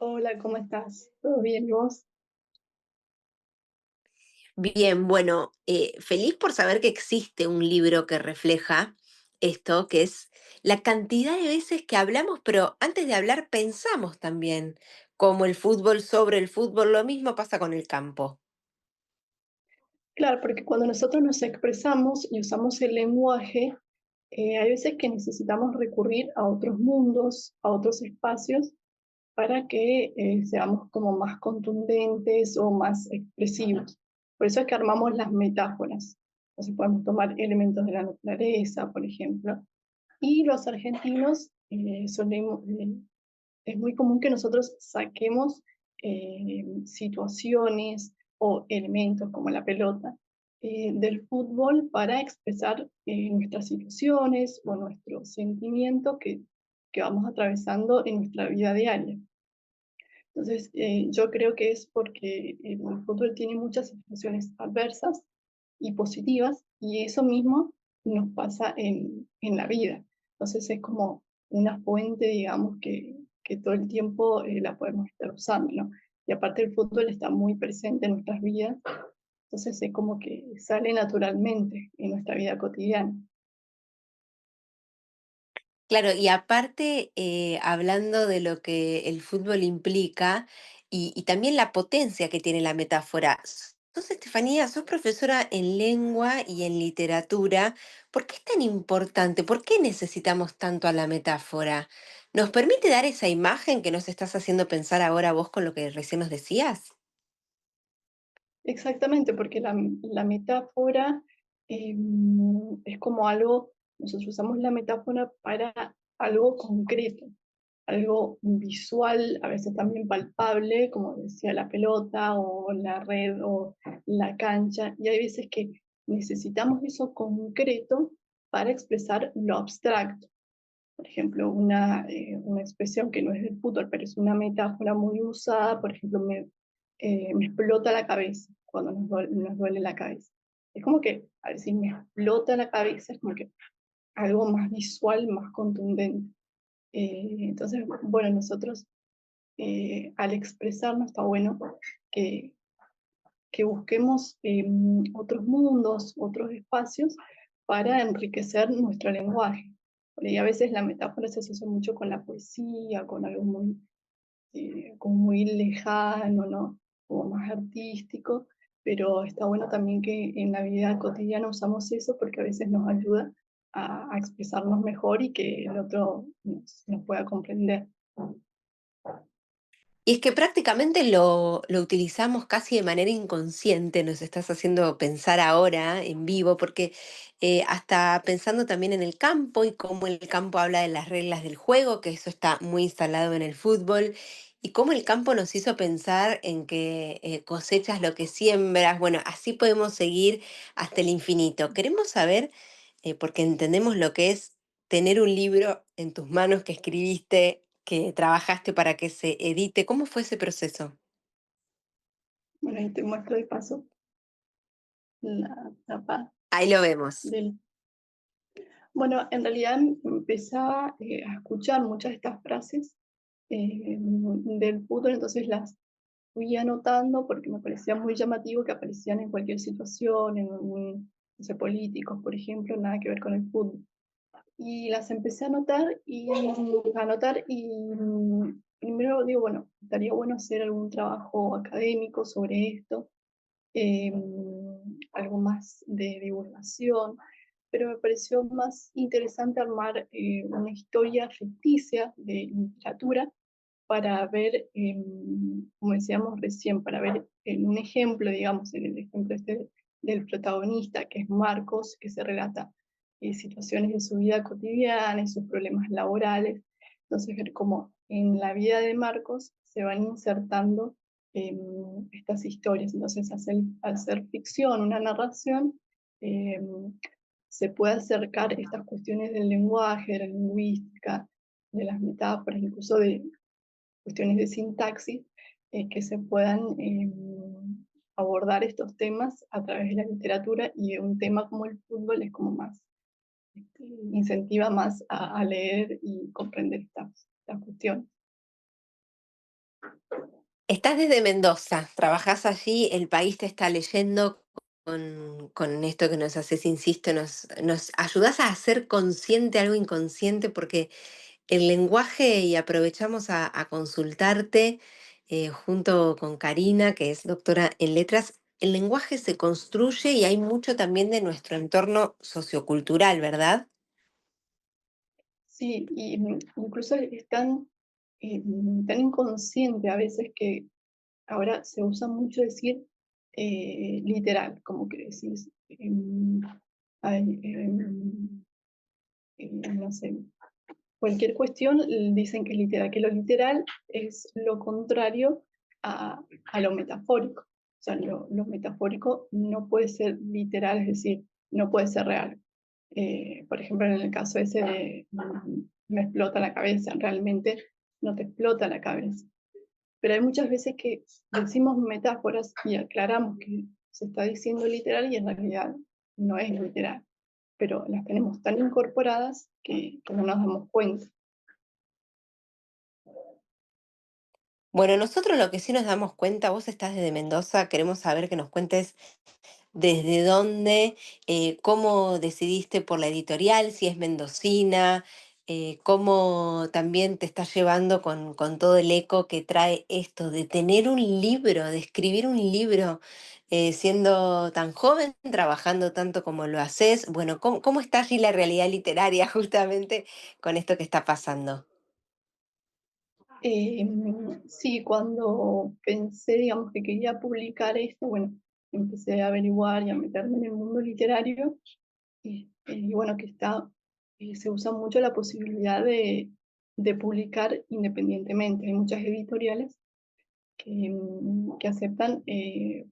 Hola, ¿cómo estás? ¿Todo bien, y vos? Bien, bueno, feliz por saber que existe un libro que refleja esto, que es la cantidad de veces que hablamos, pero antes de hablar pensamos también, como el fútbol sobre el fútbol, lo mismo pasa con el campo. Claro, porque cuando nosotros nos expresamos y usamos el lenguaje, hay veces que necesitamos recurrir a otros mundos, a otros espacios, para que seamos como más contundentes o más expresivos. Por eso es que armamos las metáforas. Entonces podemos tomar elementos de la naturaleza, por ejemplo. Y los argentinos es muy común que nosotros saquemos situaciones o elementos como la pelota del fútbol para expresar nuestras situaciones o nuestros sentimientos que vamos atravesando en nuestra vida diaria. Entonces, yo creo que es porque el fútbol tiene muchas situaciones adversas y positivas, y eso mismo nos pasa en la vida. Entonces es como una fuente, digamos, que todo el tiempo la podemos estar usando, ¿no? Y aparte el fútbol está muy presente en nuestras vidas, entonces es como que sale naturalmente en nuestra vida cotidiana. Claro, y aparte, hablando de lo que el fútbol implica y también la potencia que tiene la metáfora. Sos, Estefanía, sos profesora en lengua y en literatura. ¿Por qué es tan importante? ¿Por qué necesitamos tanto a la metáfora? ¿Nos permite dar esa imagen que nos estás haciendo pensar ahora vos con lo que recién nos decías? Exactamente, porque la metáfora es como algo, nosotros usamos la metáfora para algo concreto, algo visual, a veces también palpable, como decía la pelota o la red o la cancha, y hay veces que necesitamos eso concreto para expresar lo abstracto. Por ejemplo, una expresión que no es del fútbol, pero es una metáfora muy usada, por ejemplo, me explota la cabeza cuando nos duele la cabeza. Es como que, al decir me explota la cabeza, es como que algo más visual, más contundente. Entonces, bueno, nosotros al expresarnos está bueno que, que busquemos otros mundos, otros espacios para enriquecer nuestro lenguaje. Y a veces la metáfora se asocia mucho con la poesía, con algo muy, como muy lejano, ¿no? Como más artístico, pero está bueno también que en la vida cotidiana usamos eso porque a veces nos ayuda a expresarnos mejor y que el otro nos pueda comprender. Y es que prácticamente lo utilizamos casi de manera inconsciente, nos estás haciendo pensar ahora en vivo, porque hasta pensando también en el campo y cómo el campo habla de las reglas del juego, que eso está muy instalado en el fútbol, y cómo el campo nos hizo pensar en que cosechas lo que siembras, bueno, así podemos seguir hasta el infinito. Queremos saber, porque entendemos lo que es tener un libro en tus manos que escribiste, que trabajaste para que se edite. ¿Cómo fue ese proceso? Bueno, ahí te muestro de paso la tapa Ahí lo vemos. del... Bueno, en realidad empezaba a escuchar muchas de estas frases del fútbol, entonces las fui anotando porque me parecía muy llamativo que aparecían en cualquier situación, en un, no sé, políticos, por ejemplo, nada que ver con el fútbol. Y las empecé a anotar y primero digo, bueno, estaría bueno hacer algún trabajo académico sobre esto, eh, algo más de divulgación, pero me pareció más interesante armar una historia ficticia de literatura para ver, como decíamos recién, para ver en un ejemplo, digamos, en el ejemplo este del protagonista, que es Marcos, que se relata situaciones de su vida cotidiana y sus problemas laborales. Entonces, ver cómo en la vida de Marcos se van insertando estas historias. Entonces, al ser ficción, una narración, eh, se puede acercar estas cuestiones del lenguaje, de la lingüística, de las metáforas, incluso de cuestiones de sintaxis, que se puedan abordar estos temas a través de la literatura y un tema como el fútbol es como más, incentiva más a leer y comprender estas cuestiones. Estás desde Mendoza, trabajás allí, el país te está leyendo con esto que nos haces, insisto, nos ayudás a hacer consciente algo inconsciente porque el lenguaje, y aprovechamos a consultarte junto con Karina, que es doctora en letras, el lenguaje se construye y hay mucho también de nuestro entorno sociocultural, ¿verdad? Sí, y incluso es tan, tan inconsciente a veces que ahora se usa mucho decir literal, como que decís, ay, no sé, cualquier cuestión dicen que es literal, que lo literal es lo contrario a lo metafórico. O sea, lo metafórico no puede ser literal, es decir, no puede ser real. Por ejemplo, en el caso ese de me explota la cabeza, realmente no te explota la cabeza. Pero hay muchas veces que decimos metáforas y aclaramos que se está diciendo literal y en realidad no es literal, pero las tenemos tan incorporadas que no nos damos cuenta. Bueno, nosotros lo que sí nos damos cuenta, vos estás desde Mendoza, queremos saber que nos cuentes desde dónde, cómo decidiste por la editorial, si es mendocina, cómo también te estás llevando con todo el eco que trae esto de tener un libro, de escribir un libro, siendo tan joven, trabajando tanto como lo haces. Bueno, ¿cómo está allí la realidad literaria justamente con esto que está pasando? Eh, sí, cuando pensé, digamos, que quería publicar esto, bueno, empecé a averiguar y a meterme en el mundo literario y bueno, que está, se usa mucho la posibilidad de publicar independientemente. Hay muchas editoriales que aceptan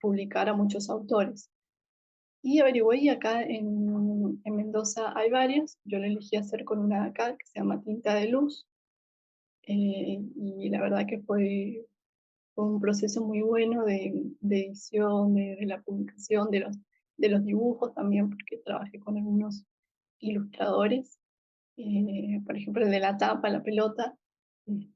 publicar a muchos autores. Y averigüé y acá en Mendoza hay varias. Yo la elegí hacer con una de acá que se llama Tinta de Luz. Y la verdad que fue un proceso muy bueno de edición, de la publicación, de los dibujos también, porque trabajé con algunos ilustradores. Por ejemplo, el de la tapa, la pelota.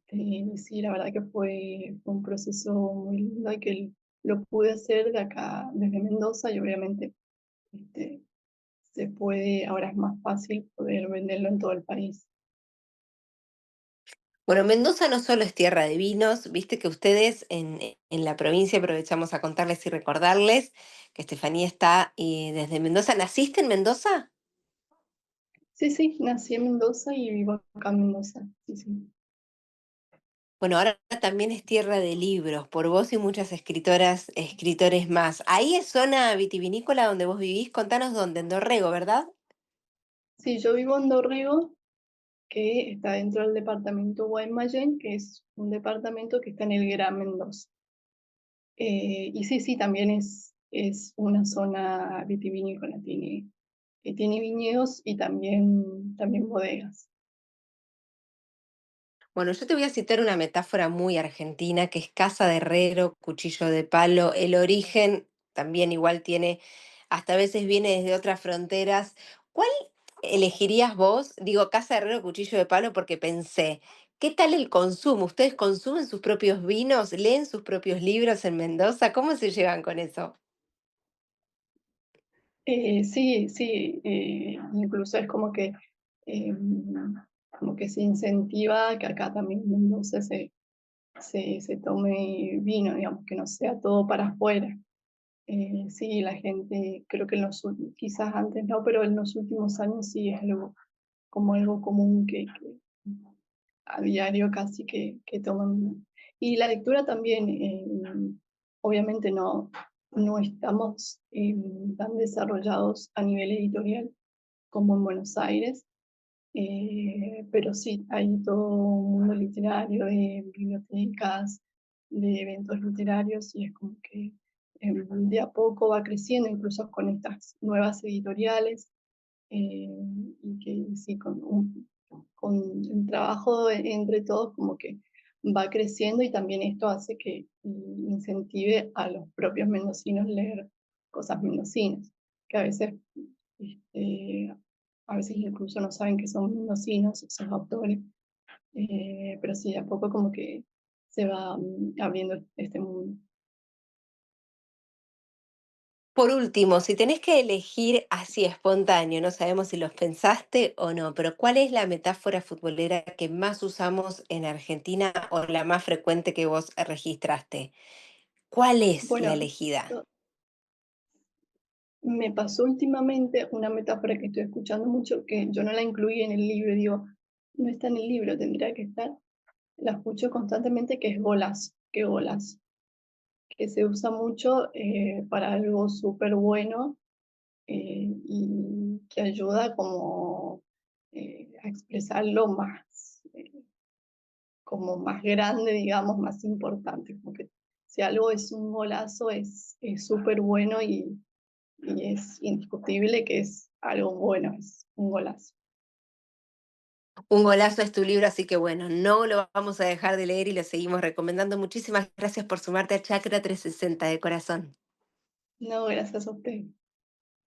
Sí, la verdad que fue un proceso muy lindo y que lo pude hacer de acá, desde Mendoza, y obviamente este, se puede, ahora es más fácil poder venderlo en todo el país. Bueno, Mendoza no solo es tierra de vinos, viste que ustedes en la provincia, aprovechamos a contarles y recordarles que Estefanía está desde Mendoza. ¿Naciste en Mendoza? Sí, sí, nací en Mendoza y vivo acá en Mendoza. Sí, sí. Bueno, ahora también es tierra de libros, por vos y muchas escritoras, escritores más. Ahí es zona vitivinícola donde vos vivís, contanos dónde, en Dorrego, ¿verdad? Sí, yo vivo en Dorrego, que está dentro del departamento Guaymallén, que es un departamento que está en el Gran Mendoza. Y sí, sí, también es una zona vitivinícola, tiene viñedos y también bodegas. Bueno, yo te voy a citar una metáfora muy argentina que es casa de herrero, cuchillo de palo. El origen también igual tiene, hasta a veces viene desde otras fronteras. ¿Cuál elegirías vos? Digo, casa de herrero, cuchillo de palo porque pensé, ¿qué tal el consumo? ¿Ustedes consumen sus propios vinos? ¿Leen sus propios libros en Mendoza? ¿Cómo se llevan con eso? Sí, sí, incluso es como que se incentiva que acá también en Mendoza se tome vino, digamos, que no sea todo para afuera. Sí, la gente, creo que quizás antes no, pero en los últimos años sí es algo, como algo común que a diario casi que toman vino. Y la lectura también, obviamente no estamos tan desarrollados a nivel editorial como en Buenos Aires, pero sí, hay todo un mundo literario, de bibliotecas, de eventos literarios, y es como que de a poco va creciendo, incluso con estas nuevas editoriales, eh, y que sí, con el trabajo entre todos como que va creciendo y también esto hace que incentive a los propios mendocinos leer cosas mendocinas, que este, a veces incluso no saben que son mendocinos esos autores, pero sí, de a poco como que se va abriendo este mundo. Por último, si tenés que elegir así espontáneo, no sabemos si los pensaste o no, pero ¿cuál es la metáfora futbolera que más usamos en Argentina o la más frecuente que vos registraste? ¿Cuál es la Bueno, elegida? yo- me pasó últimamente una metáfora que estoy escuchando mucho, que yo no la incluí en el libro, digo, no está en el libro, tendría que estar. La escucho constantemente, que es golas, que golas, que se usa mucho para algo súper bueno, y que ayuda como a expresarlo más, como más grande, digamos, más importante. Como que si algo es un golazo, es súper bueno y es indiscutible que es algo bueno, es un golazo. Un golazo es tu libro, así que bueno, no lo vamos a dejar de leer y lo seguimos recomendando. Muchísimas gracias por sumarte a Chakra 360 de corazón. No, gracias a usted.